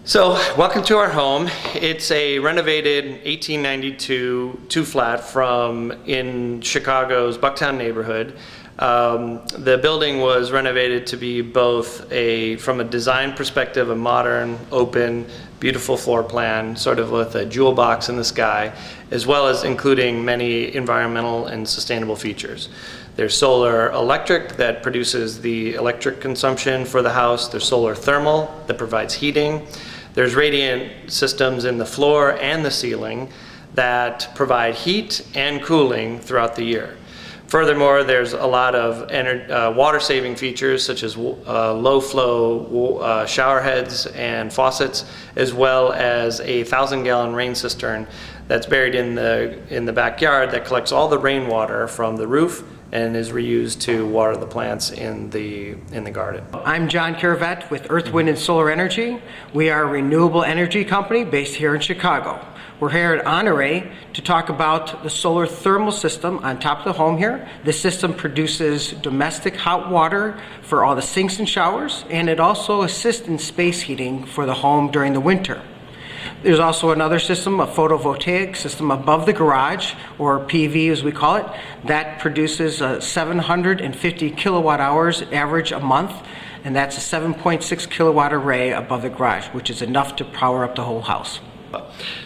So, welcome to our home. It's a renovated 1892 two-flat from in Chicago's Bucktown neighborhood. The building was renovated to be both from a design perspective, a modern, open, beautiful floor plan, sort of with a jewel box in the sky, as well as including many environmental and sustainable features. There's solar electric that produces the electric consumption for the house. There's solar thermal that provides heating. There's radiant systems in the floor and the ceiling that provide heat and cooling throughout the year. Furthermore, there's a lot of water-saving features such as low-flow shower heads and faucets, as well as a 1,000-gallon rain cistern that's buried in the backyard that collects all the rainwater from the roof and is reused to water the plants in the garden. I'm John Caravet with Earth, Wind, and Solar Energy. We are a renewable energy company based here in Chicago. We're here at N Honore to talk about the solar thermal system on top of the home here. This system produces domestic hot water for all the sinks and showers, and it also assists in space heating for the home during the winter. There's also another system, a photovoltaic system above the garage, or PV as we call it, that produces 750 kilowatt hours average a month, and that's a 7.6 kilowatt array above the garage, which is enough to power up the whole house.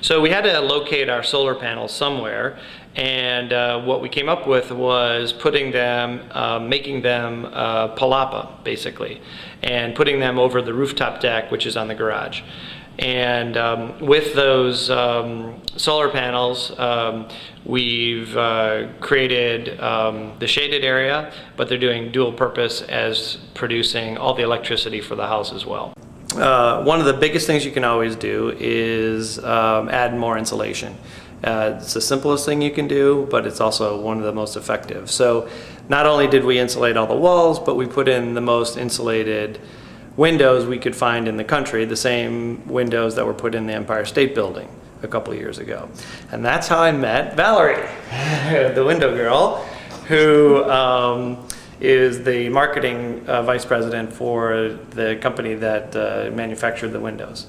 So we had to locate our solar panels somewhere, and what we came up with was putting them, making them palapa basically, and putting them over the rooftop deck, which is on the garage. And with those solar panels, we've created the shaded area, but they're doing dual purpose as producing all the electricity for the house as well. One of the biggest things you can always do is add more insulation. It's the simplest thing you can do, but it's also one of the most effective. So not only did we insulate all the walls, but we put in the most insulated windows we could find in the country, the same windows that were put in the Empire State Building a couple of years ago. And that's how I met Valerie, the window girl, who is the marketing vice president for the company that manufactured the windows.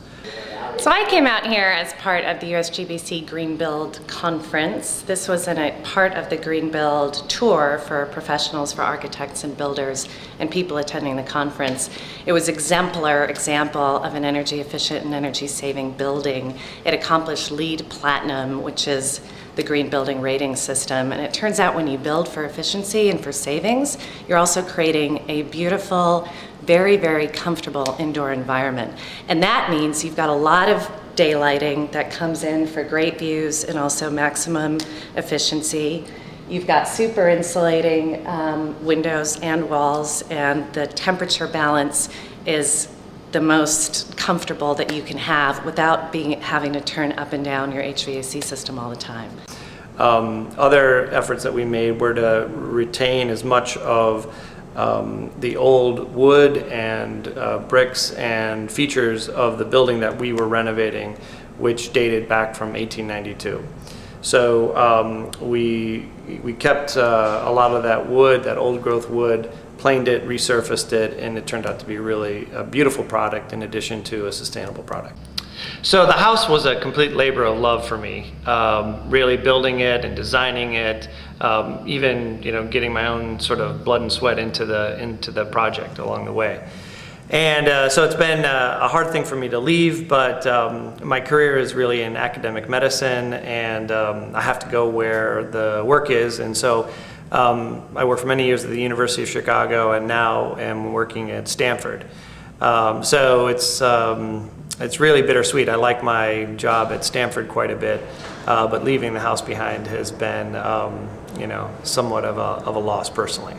So I came out here as part of the USGBC Green Build Conference. This was a part of the Green Build tour for professionals, for architects and builders and people attending the conference. It was an exemplar example of an energy efficient and energy saving building. It accomplished LEED Platinum, which is the green building rating system. And it turns out when you build for efficiency and for savings, you're also creating a beautiful, very, very comfortable indoor environment. And that means you've got a lot of daylighting that comes in for great views and also maximum efficiency. You've got super insulating windows and walls, and the temperature balance is the most comfortable that you can have without having to turn up and down your HVAC system all the time. Other efforts that we made were to retain as much of the old wood and bricks and features of the building that we were renovating, which dated back from 1892. So we kept a lot of that wood, that old growth wood, planed it, resurfaced it, and it turned out to be really a beautiful product in addition to a sustainable product. So the house was a complete labor of love for me, really building it and designing it, even getting my own sort of blood and sweat into the project along the way. And so it's been a hard thing for me to leave, but my career is really in academic medicine, and I have to go where the work is. And so I worked for many years at the University of Chicago, and now am working at Stanford. So it's really bittersweet. I like my job at Stanford quite a bit, but leaving the house behind has been somewhat of a loss personally.